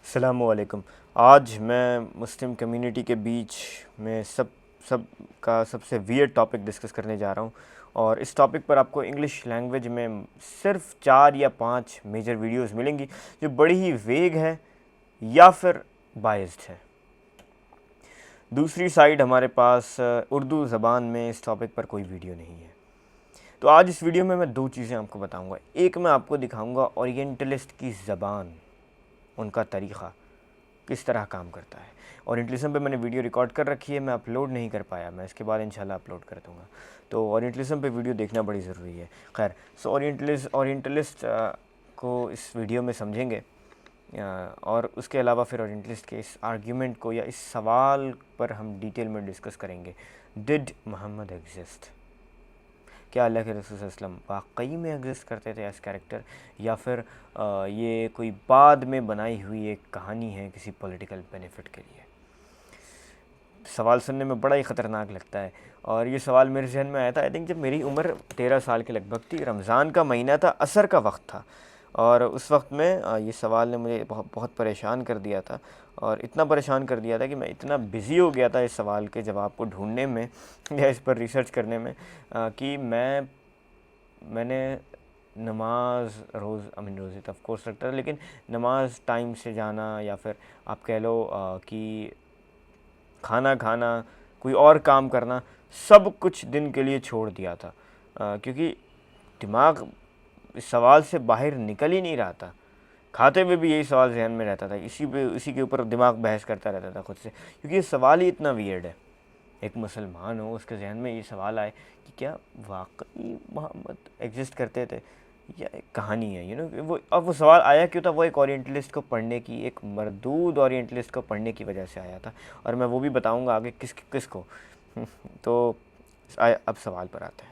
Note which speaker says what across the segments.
Speaker 1: अस्सलामुअलैकुम। आज मैं मुस्लिम कम्युनिटी के बीच में सब का सबसे वियर्ड टॉपिक डिस्कस करने जा रहा हूँ। और इस टॉपिक पर आपको इंग्लिश लैंग्वेज में सिर्फ 4 या 5 मेजर वीडियोस मिलेंगी जो बड़ी ही वेग है या फिर बायस्ड है। दूसरी साइड हमारे पास उर्दू ज़बान में इस टॉपिक पर कोई वीडियो नहीं है। तो आज इस वीडियो में मैं 2 चीज़ें आपको बताऊंगा। एक, मैं आपको दिखाऊंगा ओरिएंटलिस्ट की ज़बान, उनका तरीक़ा किस तरह काम करता है। ओरिएंटलिज्म पे मैंने वीडियो रिकॉर्ड कर रखी है, मैं अपलोड नहीं कर पाया, मैं इसके बाद इंशाल्लाह अपलोड कर दूँगा। तो ओरिएंटलिज्म पे वीडियो देखना बड़ी ज़रूरी है। खैर, सो ओरिएंटलिस्ट को इस वीडियो में समझेंगे। और उसके अलावा फिर ओरिएंटलिस्ट के इस आर्ग्यूमेंट को या इस सवाल पर हम डिटेल में डिस्कस करेंगे। Did Muhammad exist? क्या अल्लाह के रसूल सल्लल्लाहु अलैहि वसल्लम वाकई में एग्जिस्ट करते थे एज कैरेक्टर, या फिर ये कोई बाद में बनाई हुई एक कहानी है किसी पॉलिटिकल बेनिफिट के लिए? सवाल सुनने में बड़ा ही ख़तरनाक लगता है। और ये सवाल मेरे जहन में आया था आई थिंक जब मेरी उम्र 13 साल के लगभग थी। रमज़ान का महीना था, असर का वक्त था। और उस वक्त में ये सवाल ने मुझे बहुत बहुत परेशान कर दिया था। और इतना परेशान कर दिया था कि मैं इतना बिज़ी हो गया था इस सवाल के जवाब को ढूंढने में या इस पर रिसर्च करने में कि मैंने नमाज रोज़ रोज़े तो ऑफ कोर्स रखता था, लेकिन नमाज टाइम से जाना या फिर आप कह लो कि खाना खाना, कोई और काम करना, सब कुछ दिन के लिए छोड़ दिया था। क्योंकि दिमाग इस सवाल से बाहर निकल ही नहीं रहा था। खाते हुए भी यही सवाल जहन में रहता था, इसी के ऊपर दिमाग बहस करता रहता था खुद से, क्योंकि ये सवाल ही इतना वियर्ड है। एक मुसलमान हो, उसके जहन में ये सवाल आए कि क्या वाकई मोहम्मद एग्जिस्ट करते थे या एक कहानी है, वो। अब वो सवाल आया क्यों था? वो एक ओरिएंटलिस्ट को पढ़ने की, एक मरदूद ओरिएंटलिस्ट को पढ़ने की वजह से आया था। और मैं वो भी बताऊंगा आगे किस को तो अब सवाल पर आते हैं।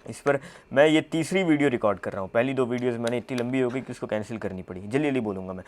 Speaker 1: इस पर मैं ये तीसरी वीडियो रिकॉर्ड कर रहा हूँ। पहली 2 वीडियोज़ मैंने इतनी लंबी हो गई कि उसको कैंसिल करनी पड़ी। जल्दी जल्दी बोलूँगा मैं।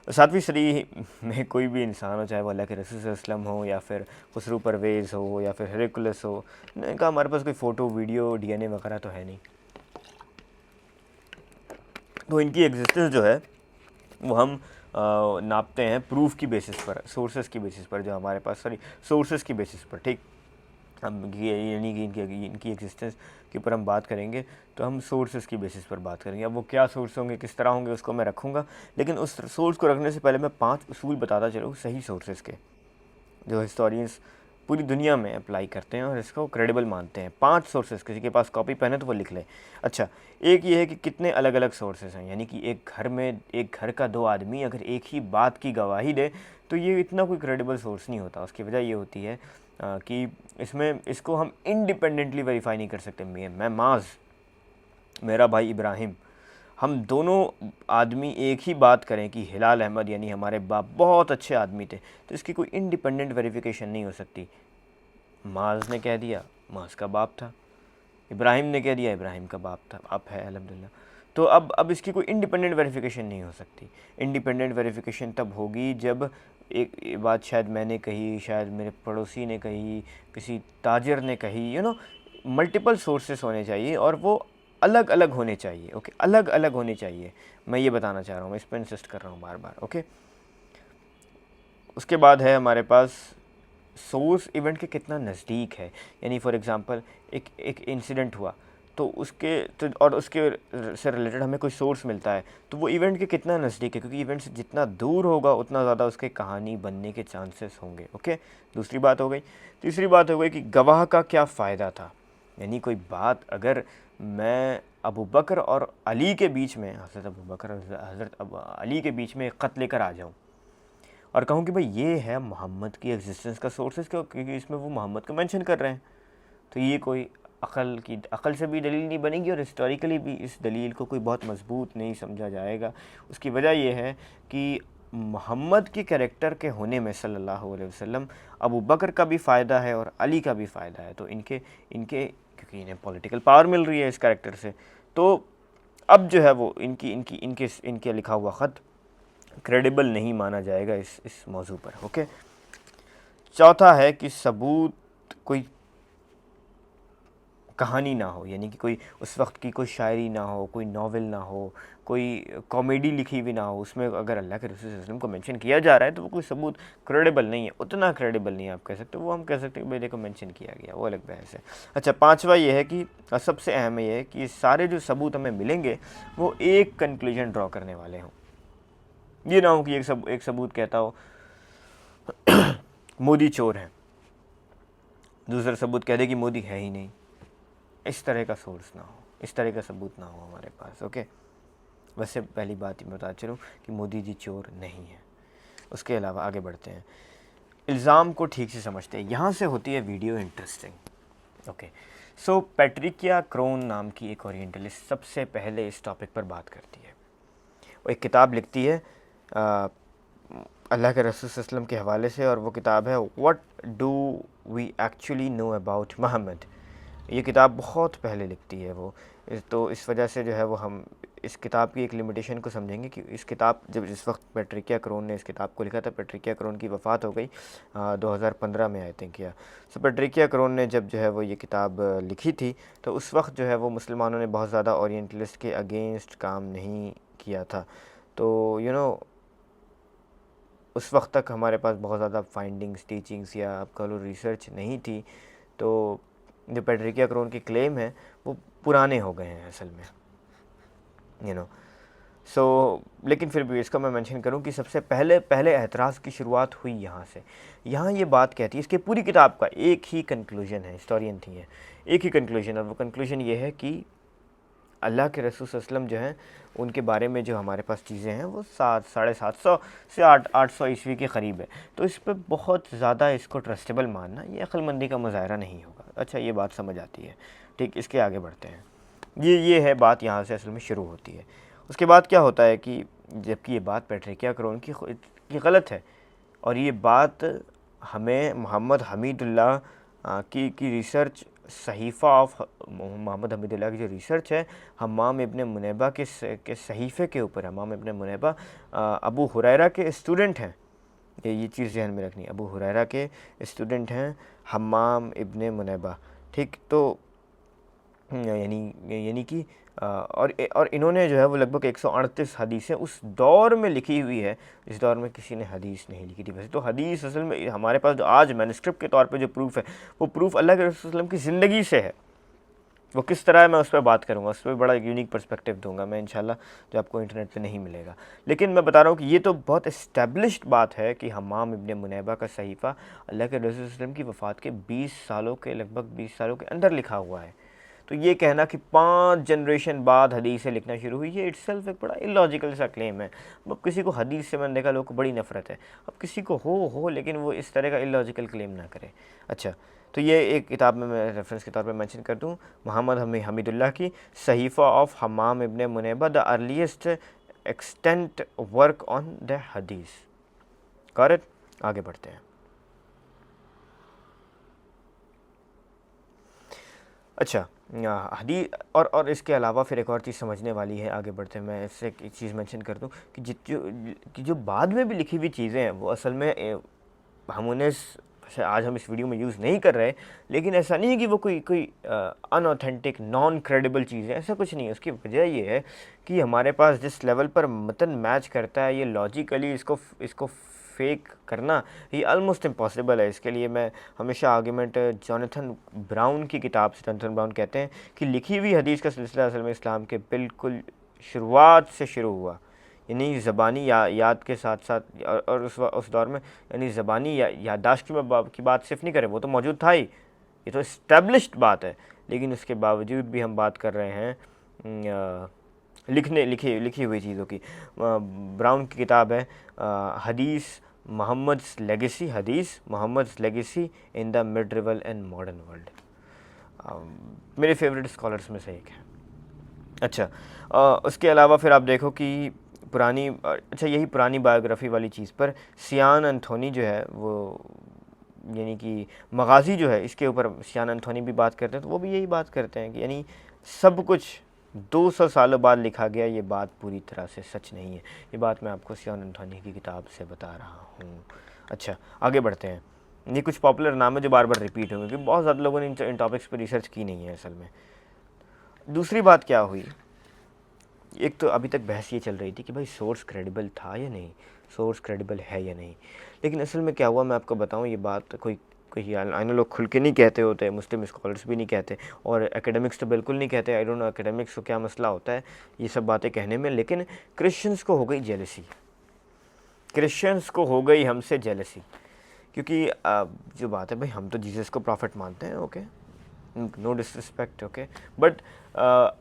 Speaker 1: 7वीं सदी में कोई भी इंसान हो, चाहे वो अल्लाह के रसूल सल्लल्लाहु अलैहि वसल्लम हो या फिर खुसरू परवेज़ हो या फिर हेरकुलस हो, मैंने कहा हमारे पास कोई फ़ोटो, वीडियो, डीएनए वगैरह तो है नहीं। तो इनकी एग्जिस्टेंस जो है वो हम नापते हैं प्रूफ की बेसिस पर, सोर्सेज की बेसिस पर, जो हमारे पास, सॉरी, सोर्सेज की बेसिस पर। ठीक, हम यानी कि इनकी एग्जिस्टेंस के ऊपर हम बात करेंगे तो हम सोर्सेज की बेसिस पर बात करेंगे। अब वो क्या सोर्स होंगे, किस तरह होंगे, उसको मैं रखूँगा। लेकिन उस सोर्स को रखने से पहले मैं 5 उसूल बताता चलूँ सही सोर्सेज के, जो हिस्टोरियंस पूरी दुनिया में अप्लाई करते हैं और इसको क्रेडिबल मानते हैं। 5 सोर्सेज, किसी के पास कॉपी पेन है तो वो लिख ले। अच्छा, एक ये है कि कितने अलग अलग सोर्सेज हैं, यानी कि एक घर का 2 आदमी अगर एक ही बात की गवाही दे तो ये इतना कोई क्रेडिबल सोर्स नहीं होता। उसकी वजह ये होती है कि इसको हम इंडिपेंडेंटली वेरीफाई नहीं कर सकते। मैं माज, मेरा भाई इब्राहिम, हम दोनों आदमी एक ही बात करें कि हिलाल अहमद यानी हमारे बाप बहुत अच्छे आदमी थे, तो इसकी कोई इंडिपेंडेंट वेरिफिकेशन नहीं हो सकती। माज ने कह दिया, माज का बाप था। इब्राहिम ने कह दिया, इब्राहिम का बाप था, बाप है अल्हम्दुलिल्लाह। तो अब इसकी कोई इंडिपेंडेंट वेरिफिकेशन नहीं हो सकती। इंडिपेंडेंट वेरिफिकेशन तब होगी जब एक बात शायद मैंने कही, शायद मेरे पड़ोसी ने कही, किसी ताजिर ने कही, मल्टीपल सोर्सेस होने चाहिए और वो अलग अलग होने चाहिए। ओके, अलग अलग होने चाहिए। मैं ये बताना चाह रहा हूँ, मैं इस पर इंसिस्ट कर रहा हूँ बार बार। ओके, उसके बाद है हमारे पास सोर्स इवेंट के कितना नज़दीक है। यानी फॉर एग्ज़ाम्पल एक इंसिडेंट हुआ तो उसके से रिलेटेड हमें कोई सोर्स मिलता है तो वो इवेंट के कितना नज़दीक है, क्योंकि इवेंट से जितना दूर होगा उतना ज़्यादा उसके कहानी बनने के चांसेस होंगे। ओके, दूसरी बात हो गई। तीसरी बात हो गई कि गवाह का क्या फ़ायदा था। यानी कोई बात अगर मैं अबू बकर और अली के बीच में, हज़रत अबू बकर और हज़रत अली के बीच में एक ख़त लेकर आ जाऊँ और कहूँ कि भाई ये है मोहम्मद की एग्जिस्टेंस का सोर्सेज, क्योंकि इसमें वो मोहम्मद को मेंशन कर रहे हैं, तो ये कोई अकल से भी दलील नहीं बनेगी और हिस्टोरिकली भी इस दलील को कोई बहुत मजबूत नहीं समझा जाएगा। उसकी वजह यह है कि मोहम्मद के कैरेक्टर के होने में सल्लल्लाहु अलैहि वसल्लम अबू बकर का भी फ़ायदा है और अली का भी फ़ायदा है। तो इनके इनके क्योंकि इन्हें पॉलिटिकल पावर मिल रही है इस कैरेक्टर से, तो अब जो है वो इनकी इनकी इनके इनके लिखा हुआ ख़त क्रेडिबल नहीं माना जाएगा इस मौजू पर। ओके, चौथा है कि सबूत कोई कहानी ना हो, यानी कि कोई उस वक्त की कोई शायरी ना हो, कोई नावल ना हो, कोई कॉमेडी लिखी हुई ना हो, उसमें अगर अल्लाह के रसूल सल्लल्लाहु अलैहि वसल्लम को मेंशन किया जा रहा है तो वो कोई सबूत क्रेडिबल नहीं है, उतना क्रेडिबल नहीं है आप कह सकते हो। वो हम कह सकते हैं कि भाई देखो मेंशन किया गया, वो अलग बहस है। अच्छा, पांचवा ये है कि सबसे अहम ये है कि ये सारे जो सबूत हमें मिलेंगे वो एक कंक्लूजन ड्रॉ करने वाले हों। ये ना हो कि एक सबूत कहता हो मोदी चोर है, दूसरा सबूत कह दे कि मोदी है ही नहीं। इस तरह का सोर्स ना हो, इस तरह का सबूत ना हो हमारे पास। ओके, वैसे पहली बात ही बता चलूँ कि मोदी जी चोर नहीं है। उसके अलावा आगे बढ़ते हैं, इल्ज़ाम को ठीक से समझते हैं। यहाँ से होती है वीडियो इंटरेस्टिंग। ओके, सो पैट्रिकिया क्रोन नाम की एक ओरिएंटलिस्ट सबसे पहले इस टॉपिक पर बात करती है। वो एक किताब लिखती है अल्लाह के रसूल सल्लल्लाहु अलैहि वसल्लम के हवाले से, और वो किताब है what do we actually know about Muhammad. ये किताब बहुत पहले लिखती है वो, तो इस वजह से जो है वो हम इस किताब की एक लिमिटेशन को समझेंगे कि इस किताब जब जिस वक्त पैट्रिकिया क्रोन ने इस किताब को लिखा था, पैट्रिकिया क्रोन की वफ़ात हो गई 2015 में आई थिंक या। सो पैट्रिकिया क्रोन ने जब जो है वो ये किताब लिखी थी तो उस वक्त जो है वो मुसलमानों ने बहुत ज़्यादा ओरिएंटलिस्ट के अगेंस्ट काम नहीं किया था। तो यू नो उस वक्त तक हमारे पास बहुत ज़्यादा फाइंडिंग्स, टीचिंग्स या आप कह लो रिसर्च नहीं थी। तो जो पैट्रिकिया क्रोन के क्लेम हैं वो पुराने हो गए हैं असल में, यू नो। सो लेकिन फिर भी इसका मैं मेंशन करूं कि सबसे पहले एतराज़ की शुरुआत हुई यहाँ से। यहाँ ये बात कहती है, इसके पूरी किताब का एक ही कंक्लूजन है, हिस्टोरियन थी है, एक ही कंक्लूजन, और वो कंक्लूजन ये है कि अल्लाह के रसूल सल्लल्लाहु अलैहि वसल्लम जो हैं उनके बारे में जो हमारे पास चीज़ें हैं वो 700-750 से 800 ईस्वी के करीब है। तो इस पर बहुत ज़्यादा इसको ट्रस्टेबल मानना ये अक्लमंदी का मुज़ाहरा नहीं होगा। अच्छा, ये बात समझ आती है। ठीक, इसके आगे बढ़ते हैं। ये है बात, यहाँ से असल में शुरू होती है। उसके बाद क्या होता है कि जबकि ये बात पैट्रिकिया क्रोन की गलत है, और ये बात हमें मोहम्मद हमीदुल्लाह की रिसर्च, सहीफ़ा ऑफ मोहम्मद हमीदुल्लाह की जो रिसर्च है हम्माम इब्ने मुनैबा के सहीफ़े के ऊपर। हम्माम इब्ने मुनैबा अबू हुरैरा के स्टूडेंट हैं, ये चीज़ ज़हन में रखनी। अबू हुरैरा के स्टूडेंट हैं हम्माम इब्ने मुनैबा। ठीक, तो यानी कि और इन्होंने जो है वो लगभग 138 हदीसें उस दौर में लिखी हुई है, इस दौर में किसी ने हदीस नहीं लिखी थी। वैसे तो हदीस असल में हमारे पास जो आज मैन्युस्क्रिप्ट के तौर पे जो प्रूफ है वो प्रूफ अल्लाह के रसूल सल्लल्लाहु अलैहि वसल्लम की ज़िंदगी से है। वो किस तरह है मैं उस पर बात करूँगा, उस पर बड़ा यूनिक पर्सपेक्टिव दूंगा मैं इंशाल्लाह, जो आपको इंटरनेट पे नहीं मिलेगा। लेकिन मैं बता रहा हूँ कि ये तो बहुत इस्टेब्लिश्ड बात है कि हम्माम इब्ने मुनैबा का सहीफ़ा अल्लाह के रसूल सल्लल्लाहु अलैहि वसल्लम की वफ़ात के 20 सालों के, लगभग 20 सालों के अंदर लिखा हुआ है। तो ये कहना कि 5 जनरेशन बाद हदीसें लिखना शुरू हुई, ये इट्सेल्फ एक बड़ा इलॉजिकल सा क्लेम है। अब किसी को हदीस से मैंने देखा लोगों को बड़ी नफ़रत है, अब किसी को हो लेकिन वो इस तरह का इलॉजिकल क्लेम ना करे। अच्छा, तो ये एक किताब में मैं रेफरेंस के तौर पे मेंशन कर दूँ, मोहम्मद हमीदुल्लाह की Sahifa of Hammam ibn Munabbih, the earliest extant work on the hadith. Correct, आगे बढ़ते हैं। अच्छा, हदीस और इसके अलावा फिर एक और चीज़ समझने वाली है, आगे बढ़ते हैं। मैं इससे एक चीज़ मेंशन कर दूं कि जो बाद में भी लिखी हुई चीज़ें हैं वो असल में हम उन्हें आज हम इस वीडियो में यूज़ नहीं कर रहे, लेकिन ऐसा नहीं है कि वो कोई अनऑथेंटिक, नॉन क्रेडिबल चीज़ है, ऐसा कुछ नहीं है। उसकी वजह ये है कि हमारे पास जिस लेवल पर मतन मैच करता है, ये लॉजिकली इसको फेक करना ये ऑलमोस्ट इम्पॉसिबल है। इसके लिए मैं हमेशा आर्ग्यूमेंट जॉनथन ब्राउन की किताब से, जॉनथन ब्राउन कहते हैं कि लिखी हुई हदीस का सिलसिला असल में इस्लाम के बिल्कुल शुरुआत से शुरू हुआ, यानी ज़बानी याद के साथ साथ, और उस दौर में यानी ज़बानी याददाश्त की बात सिर्फ नहीं करें, वो तो मौजूद था ही, ये तो इस्टेब्लिश्ड बात है। लेकिन उसके बावजूद भी हम बात कर रहे हैं लिखी हुई चीज़ों की। ब्राउन की किताब है हदीस Muhammad's legacy, hadith Muhammad's legacy in the medieval and modern world. मेरे फेवरेट स्कॉलर्स में से एक है। अच्छा, उसके अलावा फिर आप देखो कि यही पुरानी बायोग्राफ़ी वाली चीज़ पर सियान एंथोनी जो है वो, यानी कि मगाज़ी जो है, इसके ऊपर सियान एंथोनी भी बात करते हैं, तो वो भी यही बात करते हैं कि यानी सब कुछ 200 सालों बाद लिखा गया, ये बात पूरी तरह से सच नहीं है। ये बात मैं आपको सियान एंथोनी की किताब से बता रहा हूँ। अच्छा, आगे बढ़ते हैं। ये कुछ पॉपुलर नाम है जो बार बार रिपीट होंगे, क्योंकि बहुत ज़्यादा लोगों ने इन टॉपिक्स पर रिसर्च की नहीं है असल में। दूसरी बात क्या हुई, एक तो अभी तक बहस ये चल रही थी कि भाई सोर्स क्रेडिबल था या नहीं, सोर्स क्रेडिबल है या नहीं। लेकिन असल में क्या हुआ मैं आपको बताऊं, ये बात कोई कोई आई नो लोग खुल के नहीं कहते होते, मुस्लिम स्कॉलर्स भी नहीं कहते, और एकेडमिक्स तो बिल्कुल नहीं कहते। आई डोंट नो एकेडमिक्स को क्या मसला होता है ये सब बातें कहने में। लेकिन क्रिश्चियंस को हो गई जेलसी, क्रिश्चियंस को हो गई हमसे जेलसी, क्योंकि जो बात है भाई, हम तो जीसस को प्रॉफिट मानते हैं, okay, no disrespect, okay, but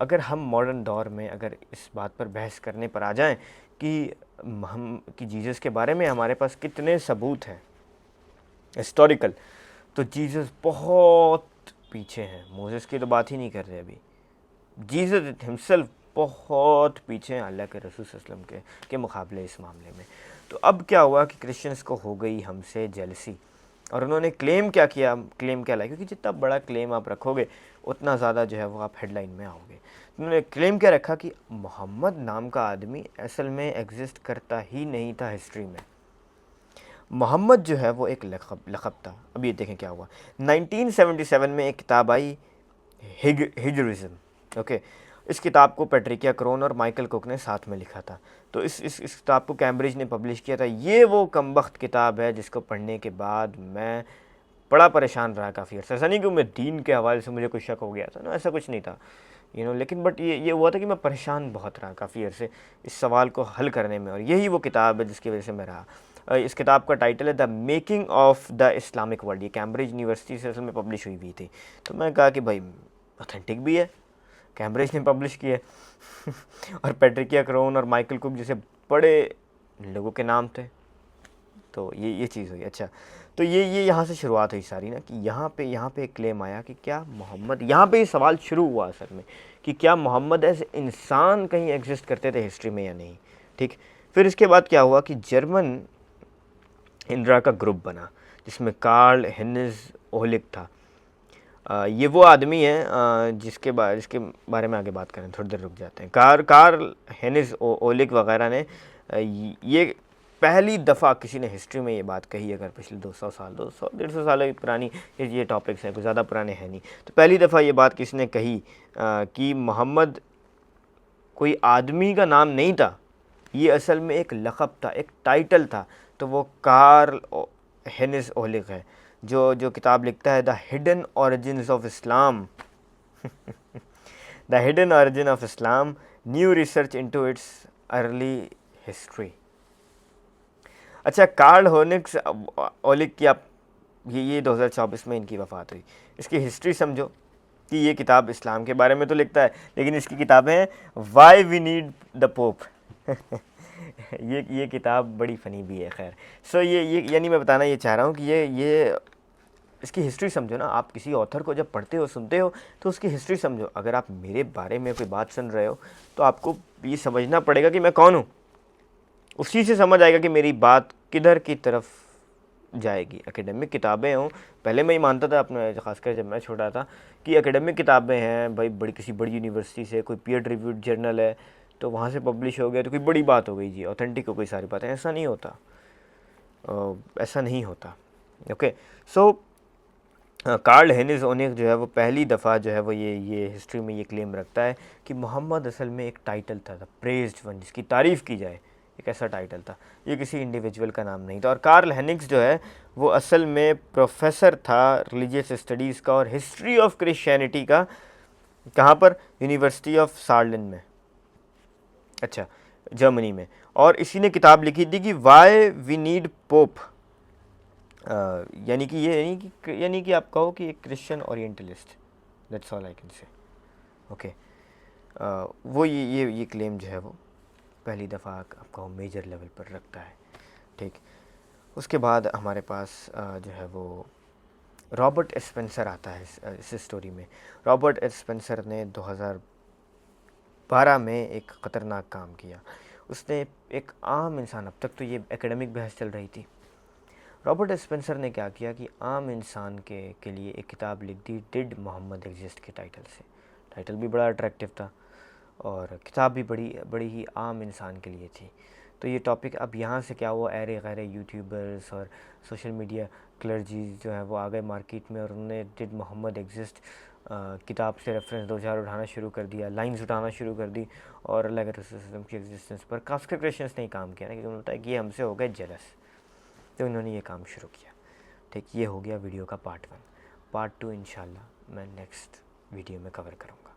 Speaker 1: अगर हम मॉडर्न दौर में अगर इस बात पर बहस करने पर आ जाएं कि हम कि जीसस के बारे में हमारे पास कितने सबूत हैं हिस्टोरिकल, तो जीसस बहुत पीछे हैं। मोसेस की तो बात ही नहीं कर रहे अभी, जीसस हिमसेल्फ बहुत पीछे हैं अल्लाह के रसूल सल्लल्लाहु अलैहि वसल्लम के मुकाबले इस मामले में। तो अब क्या हुआ कि क्रिश्चियंस को हो गई हमसे जेलसी, और उन्होंने क्लेम क्या किया, क्लेम क्या लाया, क्योंकि जितना बड़ा क्लेम आप रखोगे उतना ज़्यादा जो है वो आप हेडलाइन में आओगे। तो उन्होंने क्लेम क्या रखा कि मोहम्मद नाम का आदमी असल में एग्जिस्ट करता ही नहीं था हिस्ट्री में। मोहम्मद जो है वो एक लक़ब था। अब ये देखें क्या हुआ, 1977 में एक किताब आई हिजरिज्म, ओके। इस किताब को पैट्रिकिया क्रोन और माइकल कुक ने साथ में लिखा था। तो इस किताब को कैम्ब्रिज ने पब्लिश किया था। ये वो कमबख्त किताब है जिसको पढ़ने के बाद मैं बड़ा परेशान रहा काफ़ी अर्सा। ऐसा नहीं कि मैं दीन के हवाले से मुझे कुछ शक हो गया था ना, ऐसा कुछ नहीं था, लेकिन बट ये हुआ था कि मैं परेशान बहुत रहा काफ़ी अर्से इस सवाल को हल करने में, और यही वो किताब है जिसकी वजह से मैं रहा। इस किताब का टाइटल है the making of the Islamic world. ये कैम्ब्रिज यूनिवर्सिटी से असल में पब्लिश हुई थी। तो मैं कहा कि भाई ऑथेंटिक भी है, कैम्ब्रिज ने पब्लिश की है और पैट्रिकिया क्रोन और माइकल कुक जैसे बड़े लोगों के नाम थे। तो ये चीज़ हुई। अच्छा, तो ये यहाँ से शुरुआत हुई सारी ना, कि यहाँ पे एक क्लेम आया कि क्या मोहम्मद, यहाँ पे ये सवाल शुरू हुआ असल में कि क्या मोहम्मद एज इंसान कहीं एग्जिस्ट करते थे हिस्ट्री में या नहीं। ठीक, फिर इसके बाद क्या हुआ कि जर्मन इंदिरा का ग्रुप बना जिसमें कार्ल हेनिस ओहलिक था। ये वो आदमी है जिसके बारे में आगे बात करें, थोड़ी देर रुक जाते हैं। कार्ल हेनिस ओहलिक वगैरह ने ये पहली दफ़ा किसी ने हिस्ट्री में ये बात कही, अगर पिछले 200 साल 200-150 साल पुरानी ये टॉपिक्स हैं, कुछ ज़्यादा पुराने हैं नहीं, तो पहली दफ़ा ये बात किसी ने कही कि मोहम्मद कोई आदमी का नाम नहीं था, ये असल में एक लक़ब था, एक टाइटल था। तो वो कार्ल हेनिस ओहलिक है जो किताब लिखता है the hidden origins of Islam the hidden origin of Islam, new research into its early history. अच्छा, कार्ल होनिक्स ओलिक की आप ये 2024 में इनकी वफ़ात हुई। इसकी हिस्ट्री समझो कि ये किताब इस्लाम के बारे में तो लिखता है, लेकिन इसकी किताबें हैं why we need the Pope ये किताब बड़ी फ़नी भी है। खैर, सो ये यानी मैं बताना ये चाह रहा हूँ कि ये इसकी हिस्ट्री समझो ना। आप किसी ऑथर को जब पढ़ते हो, सुनते हो, तो उसकी हिस्ट्री समझो। अगर आप मेरे बारे में कोई बात सुन रहे हो तो आपको ये समझना पड़ेगा कि मैं कौन हूँ। उसी से समझ आएगा कि मेरी बात किधर की तरफ जाएगी। एकेडमिक किताबें हों, पहले मैं ही मानता था अपने, ख़ासकर जब मैं छोटा था, कि एकेडमिक किताबें हैं भाई, किसी बड़ी यूनिवर्सिटी से कोई पीयर रिव्यूड जर्नल है तो वहाँ से पब्लिश हो गया तो कोई बड़ी बात हो गई जी, ऑथेंटिक हो गई सारी बातें। ऐसा नहीं होता, ऐसा नहीं होता। ओके, सो कार्ल हेनिस ओनिक जो है वो पहली दफ़ा जो है वो ये हिस्ट्री में ये क्लेम रखता है कि मोहम्मद असल में एक टाइटल था, प्रेज्ड वन, जिसकी तारीफ़ की जाए, एक ऐसा टाइटल था। ये किसी इंडिविजुअल का नाम नहीं था। और कार्ल हेनिक्स जो है वो असल में प्रोफेसर था रिलीजियस स्टडीज़ का और हिस्ट्री ऑफ क्रिश्चियनिटी का। कहाँ पर? यूनिवर्सिटी ऑफ सार्लन में, अच्छा, जर्मनी में। और इसी ने किताब लिखी थी कि वाई वी नीड पोप, यानी कि आप कहो कि एक Christian orientalist, that's all I can say. Okay, वो ये क्लेम जो है वो पहली दफ़ा आप कहो मेजर लेवल पर रखता है। ठीक, उसके बाद हमारे पास जो है वो रॉबर्ट स्पेंसर आता है इस स्टोरी में। रॉबर्ट स्पेंसर ने 2012 में एक ख़तरनाक काम किया। उसने एक आम इंसान, अब तक तो ये एकेडमिक बहस चल रही थी, रॉबर्ट स्पेंसर ने क्या किया कि आम इंसान के लिए एक किताब लिख दी, डिड मोहम्मद एग्जिस्ट के टाइटल से। टाइटल भी बड़ा अट्रैक्टिव था और किताब भी बड़ी ही आम इंसान के लिए थी। तो ये टॉपिक अब यहाँ से क्या हुआ, ऐरे गैरे यूट्यूबर्स और सोशल मीडिया क्लर्जी जो है वो आ गए मार्केट में और उन्होंने डिड मोहम्मद एग्जिस्ट किताब से रेफरेंस 2000 उठाना शुरू कर दिया, लाइंस उठाना शुरू कर दी और अल्लाह के रसूल सल्लल्लाहु अलैहि वसल्लम की एग्जिस्टेंस पर। काफ्का क्रिश्चियंस ने ही काम किया ना, क्योंकि उन्होंने होता है कि ये हमसे हो गए जेलस, तो इन्होंने ये काम शुरू किया। ठीक, ये हो गया वीडियो का पार्ट 1। पार्ट 2 इंशाल्लाह मैं नेक्स्ट वीडियो में कवर करूँगा।